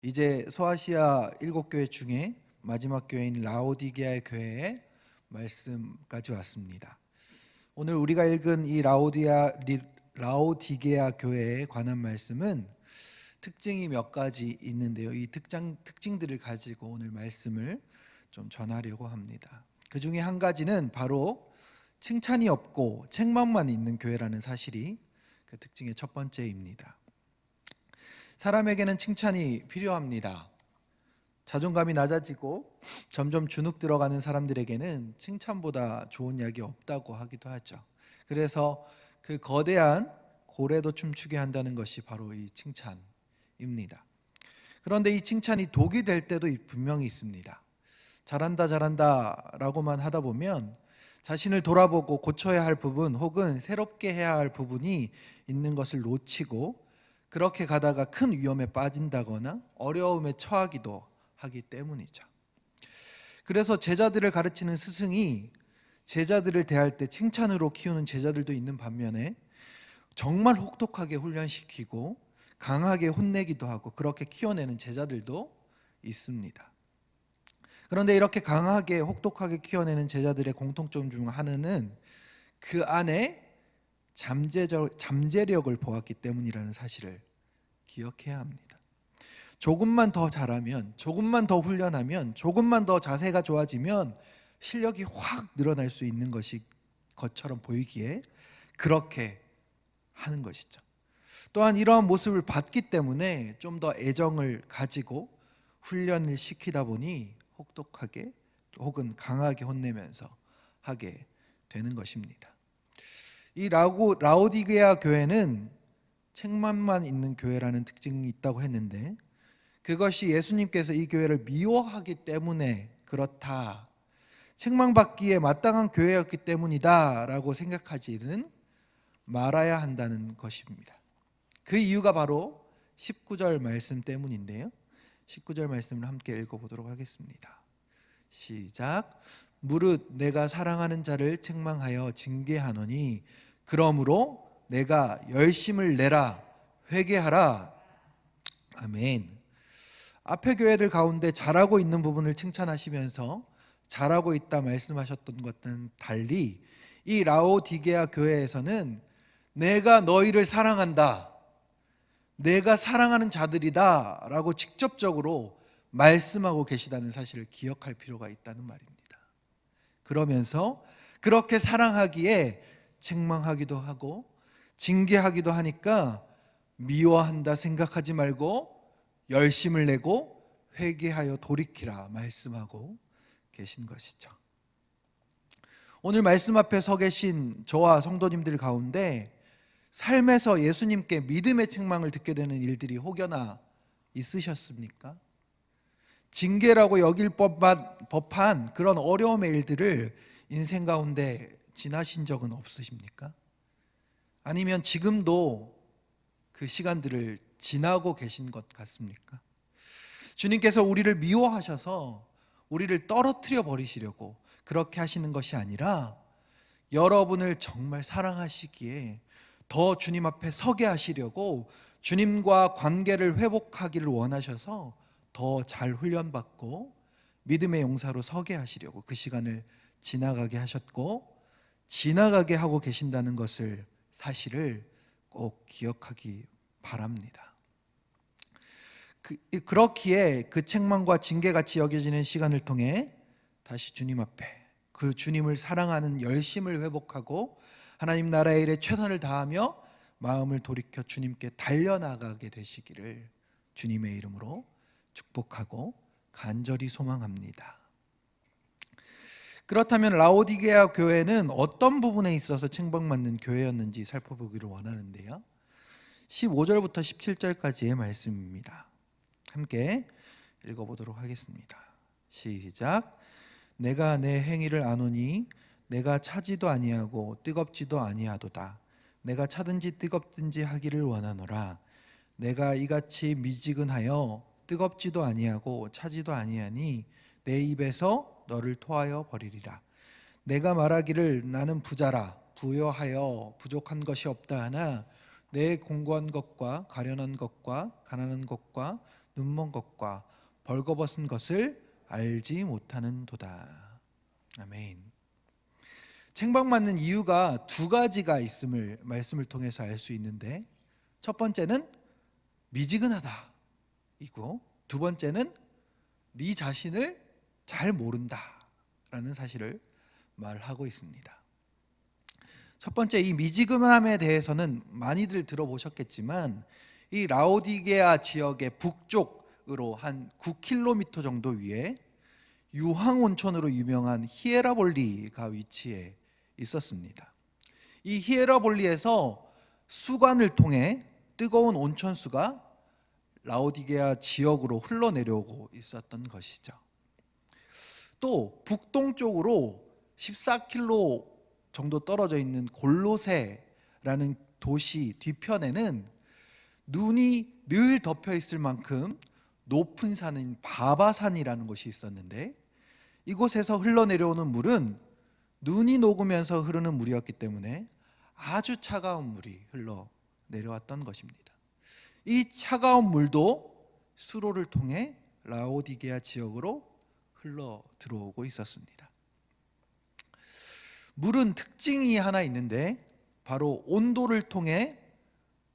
이제 소아시아 7교회 중에 마지막 교회인 라오디게아 교회의 말씀까지 왔습니다. 오늘 우리가 읽은 이 라오디게아 교회에 관한 말씀은 특징이 몇 가지 있는데요. 이 특징들을 가지고 오늘 말씀을 좀 전하려고 합니다. 그 중에 한 가지는 바로 칭찬이 없고 책망만 있는 교회라는 사실이 그 특징의 첫 번째입니다. 사람에게는 칭찬이 필요합니다. 자존감이 낮아지고 점점 주눅 들어가는 사람들에게는 칭찬보다 좋은 이야기 없다고 하기도 하죠. 그래서 그 거대한 고래도 춤추게 한다는 것이 바로 이 칭찬입니다. 그런데 이 칭찬이 독이 될 때도 분명히 있습니다. 잘한다 잘한다 라고만 하다 보면 자신을 돌아보고 고쳐야 할 부분 혹은 새롭게 해야 할 부분이 있는 것을 놓치고 그렇게 가다가 큰 위험에 빠진다거나 어려움에 처하기도 하기 때문이죠. 그래서 제자들을 가르치는 스승이 제자들을 대할 때 칭찬으로 키우는 제자들도 있는 반면에 정말 혹독하게 훈련시키고 강하게 혼내기도 하고 그렇게 키워내는 제자들도 있습니다. 그런데 이렇게 강하게 혹독하게 키워내는 제자들의 공통점 중 하나는 그 안에 잠재력을 보았기 때문이라는 사실을 기억해야 합니다. 조금만 더 잘하면, 조금만 더 훈련하면, 조금만 더 자세가 좋아지면 실력이 확 늘어날 수 있는 것처럼 보이기에 그렇게 하는 것이죠. 또한 이러한 모습을 봤기 때문에 좀 더 애정을 가지고 훈련을 시키다 보니 혹독하게 혹은 강하게 혼내면서 하게 되는 것입니다. 이 라오디게아 교회는 책망만 있는 교회라는 특징이 있다고 했는데 그것이 예수님께서 이 교회를 미워하기 때문에 그렇다, 책망받기에 마땅한 교회였기 때문이다 라고 생각하지는 말아야 한다는 것입니다. 그 이유가 바로 19절 말씀 때문인데요. 19절 말씀을 함께 읽어보도록 하겠습니다. 시작. 무릇 내가 사랑하는 자를 책망하여 징계하노니 그러므로 내가 열심을 내라 회개하라. 아멘. 앞에 교회들 가운데 잘하고 있는 부분을 칭찬하시면서 잘하고 있다 말씀하셨던 것과는 달리 이 라오디게아 교회에서는 내가 너희를 사랑한다, 내가 사랑하는 자들이다 라고 직접적으로 말씀하고 계시다는 사실을 기억할 필요가 있다는 말입니다. 그러면서 그렇게 사랑하기에 책망하기도 하고 징계하기도 하니까 미워한다 생각하지 말고 열심을 내고 회개하여 돌이키라 말씀하고 계신 것이죠. 오늘 말씀 앞에 서 계신 저와 성도님들 가운데 삶에서 예수님께 믿음의 책망을 듣게 되는 일들이 혹여나 있으셨습니까? 징계라고 여길 법한 그런 어려움의 일들을 인생 가운데 지나신 적은 없으십니까? 아니면 지금도 그 시간들을 지나고 계신 것 같습니까? 주님께서 우리를 미워하셔서 우리를 떨어뜨려 버리시려고 그렇게 하시는 것이 아니라 여러분을 정말 사랑하시기에 더 주님 앞에 서게 하시려고 주님과 관계를 회복하기를 원하셔서 더 잘 훈련받고 믿음의 용사로 서게 하시려고 그 시간을 지나가게 하셨고 지나가게 하고 계신다는 것을 사실을 꼭 기억하기 바랍니다. 그렇기에 그 책망과 징계같이 여겨지는 시간을 통해 다시 주님 앞에 그 주님을 사랑하는 열심을 회복하고 하나님 나라의 일에 최선을 다하며 마음을 돌이켜 주님께 달려나가게 되시기를 주님의 이름으로 축복하고 간절히 소망합니다. 그렇다면 라오디게아 교회는 어떤 부분에 있어서 책망받는 교회였는지 살펴보기를 원하는데요. 15절부터 17절까지의 말씀입니다. 함께 읽어보도록 하겠습니다. 시작. 내가 내 행위를 아노니 내가 차지도 아니하고 뜨겁지도 아니하도다. 내가 차든지 뜨겁든지 하기를 원하노라. 내가 이같이 미지근하여 뜨겁지도 아니하고 차지도 아니하니 내 입에서 너를 토하여 버리리라. 내가 말하기를 나는 부자라 부여하여 부족한 것이 없다 하나 내 공고한 것과 가련한 것과 가난한 것과 눈먼 것과 벌거벗은 것을 알지 못하는도다. 아멘. 책망받는 이유가 두 가지가 있음을 말씀을 통해서 알 수 있는데, 첫 번째는 미지근하다 이고, 두 번째는 네 자신을 잘 모른다 라는 사실을 말하고 있습니다. 첫 번째, 이 미지근함에 대해서는 많이들 들어보셨겠지만, 이 라오디게아 지역의 북쪽으로 한 9km 정도 위에 유황온천으로 유명한 히에라볼리가 위치해 있었습니다. 이 히에라볼리에서 수관을 통해 뜨거운 온천수가 라오디게아 지역으로 흘러내려오고 있었던 것이죠. 또 북동쪽으로 14km 정도 떨어져 있는 골로세라는 도시 뒤편에는 눈이 늘 덮여 있을 만큼 높은 산인 바바산이라는 곳이 있었는데, 이곳에서 흘러내려오는 물은 눈이 녹으면서 흐르는 물이었기 때문에 아주 차가운 물이 흘러내려왔던 것입니다. 이 차가운 물도 수로를 통해 라오디게아 지역으로 흘러 들어오고 있었습니다. 물은 특징이 하나 있는데, 바로 온도를 통해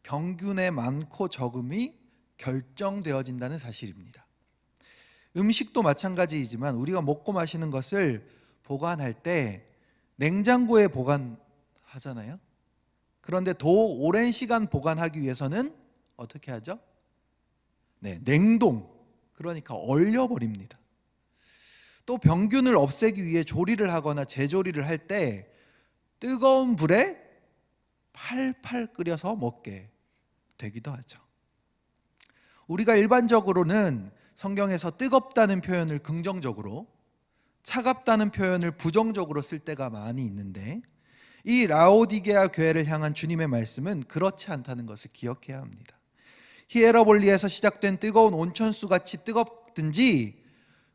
병균의 많고 적음이 결정되어진다는 사실입니다. 음식도 마찬가지이지만 우리가 먹고 마시는 것을 보관할 때 냉장고에 보관하잖아요. 그런데 더 오랜 시간 보관하기 위해서는 어떻게 하죠? 냉동, 그러니까 얼려버립니다. 또 병균을 없애기 위해 조리를 하거나 재조리를 할 때 뜨거운 불에 팔팔 끓여서 먹게 되기도 하죠. 우리가 일반적으로는 성경에서 뜨겁다는 표현을 긍정적으로, 차갑다는 표현을 부정적으로 쓸 때가 많이 있는데, 이 라오디게아 교회를 향한 주님의 말씀은 그렇지 않다는 것을 기억해야 합니다. 히에라볼리에서 시작된 뜨거운 온천수 같이 뜨겁든지,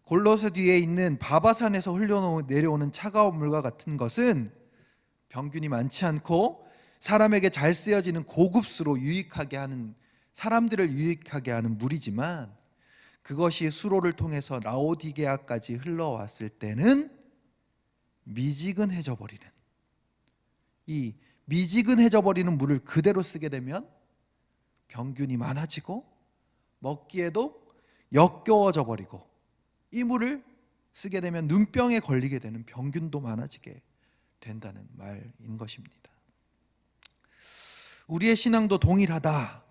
골로새 뒤에 있는 바바산에서 흘러내려오는 차가운 물과 같은 것은 병균이 많지 않고 사람에게 잘 쓰여지는 고급수로 유익하게 하는, 사람들을 유익하게 하는 물이지만, 그것이 수로를 통해서 라오디게아까지 흘러왔을 때는 미지근해져 버리는, 이 미지근해져 버리는 물을 그대로 쓰게 되면 병균이 많아지고 먹기에도 역겨워져 버리고, 이 물을 쓰게 되면 눈병에 걸리게 되는 병균도 많아지게 된다는 말인 것입니다. 우리의 신앙도 동일하다.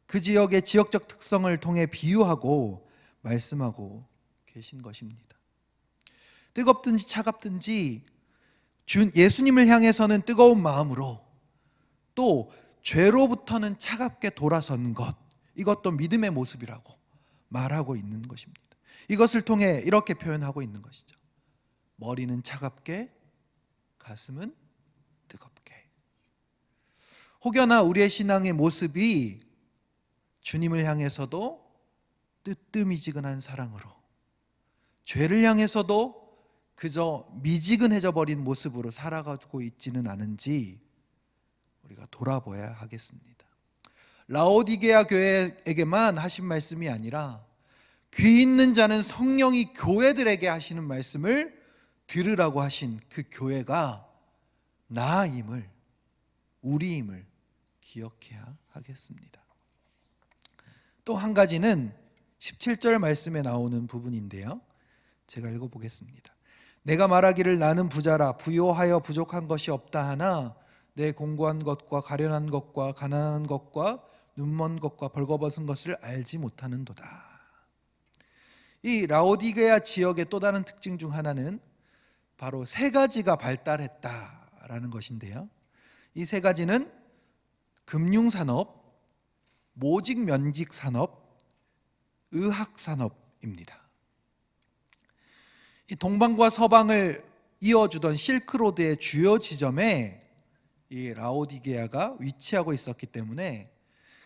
그 지역의 지역적 특성을 통해 비유하고 말씀하고 계신 것입니다. 뜨겁든지 차갑든지 예수님을 향해서는 뜨거운 마음으로, 또 죄로부터는 차갑게 돌아선 것, 이것도 믿음의 모습이라고 말하고 있는 것입니다. 이것을 통해 이렇게 표현하고 있는 것이죠. 머리는 차갑게, 가슴은 뜨겁게. 혹여나 우리의 신앙의 모습이 주님을 향해서도 뜨뜻미지근한 사랑으로, 죄를 향해서도 그저 미지근해져 버린 모습으로 살아가고 있지는 않은지 우리가 돌아봐야 하겠습니다. 라오디게아 교회에게만 하신 말씀이 아니라 귀 있는 자는 성령이 교회들에게 하시는 말씀을 들으라고 하신 그 교회가 나임을, 우리임을 기억해야 하겠습니다. 또 한 가지는 17절 말씀에 나오는 부분인데요, 제가 읽어보겠습니다. 내가 말하기를 나는 부자라 부요하여 부족한 것이 없다 하나 내 공고한 것과 가련한 것과 가난한 것과 눈먼 것과 벌거벗은 것을 알지 못하는도다. 이 라오디게아 지역의 또 다른 특징 중 하나는 바로 세 가지가 발달했다라는 것인데요, 이 세 가지는 금융산업, 모직면직산업, 의학산업입니다. 이 동방과 서방을 이어주던 실크로드의 주요 지점에 이 라오디게아가 위치하고 있었기 때문에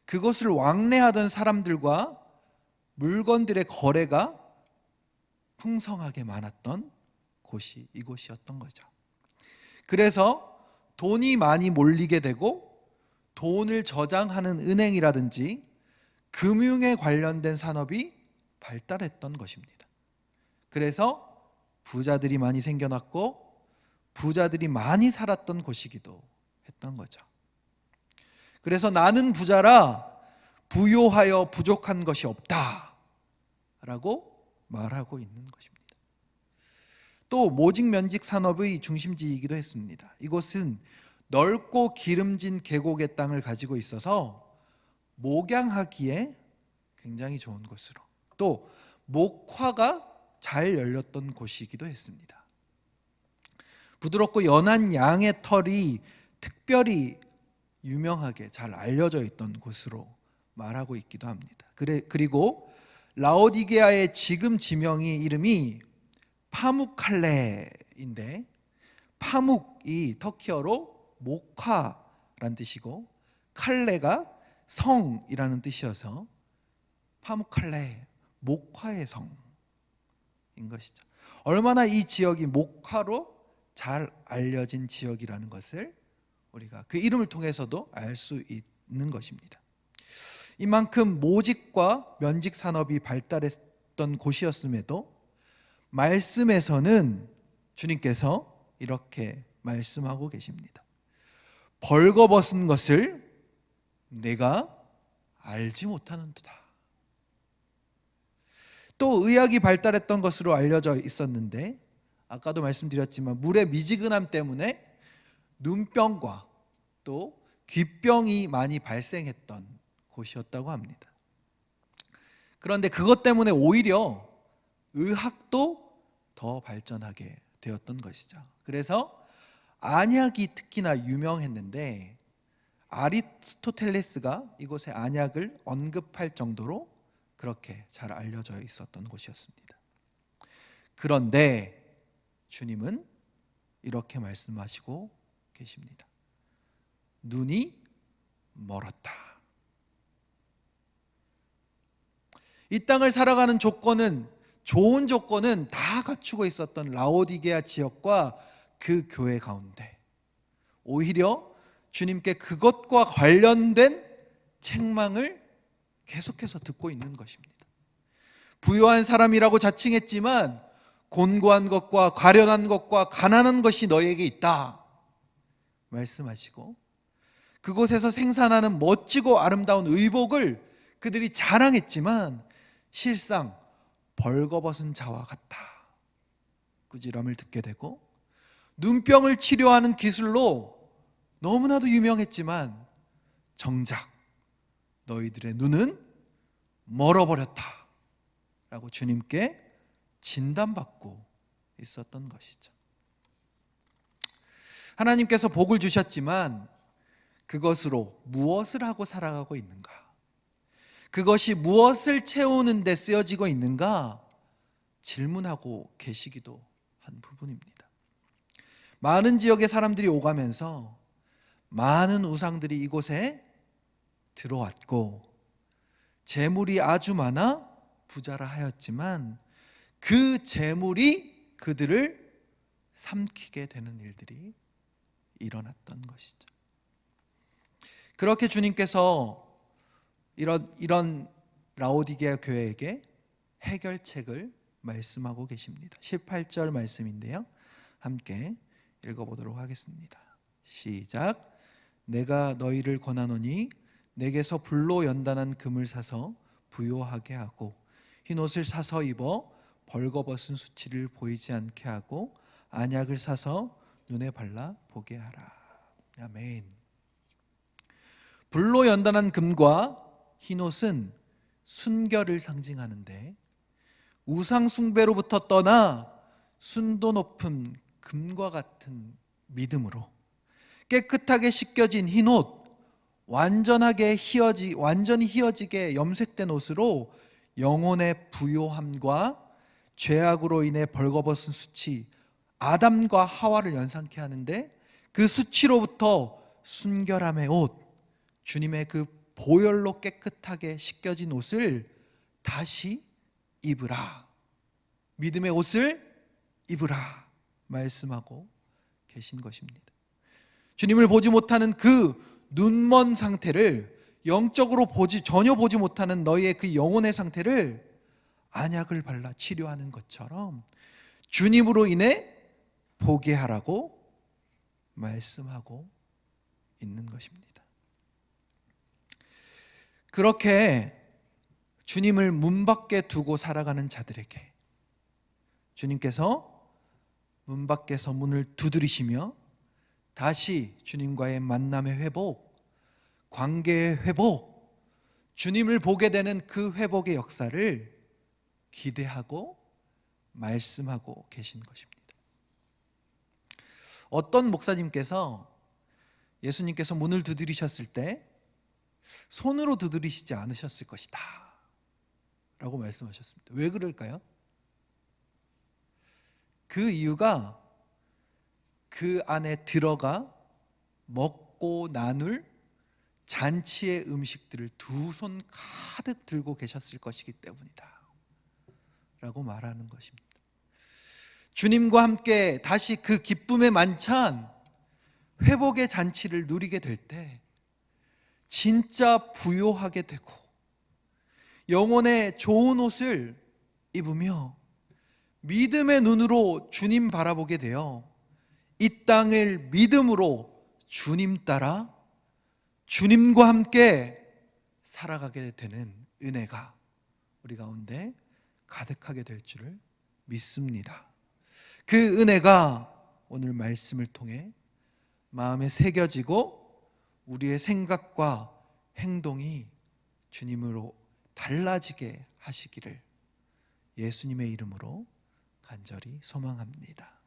그것을 왕래하던 사람들과 물건들의 거래가 풍성하게 많았던 곳이 이곳이었던 거죠. 그래서 돈이 많이 몰리게 되고 돈을 저장하는 은행이라든지 금융에 관련된 산업이 발달했던 것입니다. 그래서 부자들이 많이 생겨났고 부자들이 많이 살았던 곳이기도 했던 거죠. 그래서 나는 부자라 부요하여 부족한 것이 없다라고 말하고 있는 것입니다. 또 모직 면직 산업의 중심지이기도 했습니다. 이곳은 넓고 기름진 계곡의 땅을 가지고 있어서 목양하기에 굉장히 좋은 곳으로, 또 목화가 잘 열렸던 곳이기도 했습니다. 부드럽고 연한 양의 털이 특별히 유명하게 잘 알려져 있던 곳으로 말하고 있기도 합니다. 그리고 라오디게아의 지금 지명이 이름이 파묵칼레인데, 파묵이 터키어로 목화란 뜻이고 칼레가 성이라는 뜻이어서 파묵칼레, 목화의 성인 것이죠. 얼마나 이 지역이 목화로 잘 알려진 지역이라는 것을 우리가 그 이름을 통해서도 알 수 있는 것입니다. 이만큼 모직과 면직 산업이 발달했던 곳이었음에도 말씀에서는 주님께서 이렇게 말씀하고 계십니다. 벌거벗은 것을 내가 알지 못하는도다. 또 의학이 발달했던 것으로 알려져 있었는데, 아까도 말씀드렸지만 물의 미지근함 때문에 눈병과 또 귀병이 많이 발생했던 곳이었다고 합니다. 그런데 그것 때문에 오히려 의학도 더 발전하게 되었던 것이죠. 그래서 안약이 특히나 유명했는데 아리스토텔레스가 이곳의 안약을 언급할 정도로 그렇게 잘 알려져 있었던 곳이었습니다. 그런데 주님은 이렇게 말씀하시고 계십니다. 눈이 멀었다. 이 땅을 살아가는 조건은, 좋은 조건은 다 갖추고 있었던 라오디게아 지역과 그 교회 가운데 오히려 주님께 그것과 관련된 책망을 계속해서 듣고 있는 것입니다. 부유한 사람이라고 자칭했지만 곤고한 것과 가련한 것과 가난한 것이 너에게 있다 말씀하시고, 그곳에서 생산하는 멋지고 아름다운 의복을 그들이 자랑했지만 실상 벌거벗은 자와 같다 꾸지람을 듣게 되고, 눈병을 치료하는 기술로 너무나도 유명했지만 정작 너희들의 눈은 멀어버렸다 라고 주님께 진단받고 있었던 것이죠. 하나님께서 복을 주셨지만 그것으로 무엇을 하고 살아가고 있는가? 그것이 무엇을 채우는 데 쓰여지고 있는가? 질문하고 계시기도 한 부분입니다. 많은 지역의 사람들이 오가면서 많은 우상들이 이곳에 들어왔고 재물이 아주 많아 부자라 하였지만 그 재물이 그들을 삼키게 되는 일들이 일어났던 것이죠. 그렇게 주님께서 이런 라오디게아 교회에게 해결책을 말씀하고 계십니다. 18절 말씀인데요, 함께 읽어보도록 하겠습니다. 시작. 내가 너희를 권하노니 내게서 불로 연단한 금을 사서 부요하게 하고 흰옷을 사서 입어 벌거벗은 수치를 보이지 않게 하고 안약을 사서 눈에 발라 보게 하라. 아멘. 불로 연단한 금과 흰옷은 순결을 상징하는데 우상 숭배로부터 떠나 순도 높은 금과 같은 믿음으로 깨끗하게 씻겨진 흰옷, 완전히 희어지게 염색된 옷으로 영혼의 부요함과 죄악으로 인해 벌거벗은 수치, 아담과 하와를 연상케 하는데 그 수치로부터 순결함의 옷, 주님의 그 보혈로 깨끗하게 씻겨진 옷을 다시 입으라, 믿음의 옷을 입으라 말씀하고 계신 것입니다. 주님을 보지 못하는 그 눈먼 상태를 영적으로 전혀 보지 못하는 너희의 그 영혼의 상태를 안약을 발라 치료하는 것처럼 주님으로 인해 보게 하라고 말씀하고 있는 것입니다. 그렇게 주님을 문 밖에 두고 살아가는 자들에게 주님께서 문 밖에서 문을 두드리시며 다시 주님과의 만남의 회복, 관계의 회복, 주님을 보게 되는 그 회복의 역사를 기대하고 말씀하고 계신 것입니다. 어떤 목사님께서 예수님께서 문을 두드리셨을 때 손으로 두드리시지 않으셨을 것이다 라고 말씀하셨습니다. 왜 그럴까요? 그 이유가 그 안에 들어가 먹고 나눌 잔치의 음식들을 두 손 가득 들고 계셨을 것이기 때문이다 라고 말하는 것입니다. 주님과 함께 다시 그 기쁨의 만찬, 회복의 잔치를 누리게 될 때 진짜 부요하게 되고 영혼의 좋은 옷을 입으며 믿음의 눈으로 주님 바라보게 되어 이 땅을 믿음으로 주님 따라 주님과 함께 살아가게 되는 은혜가 우리 가운데 가득하게 될 줄을 믿습니다. 그 은혜가 오늘 말씀을 통해 마음에 새겨지고 우리의 생각과 행동이 주님으로 달라지게 하시기를 예수님의 이름으로 간절히 소망합니다.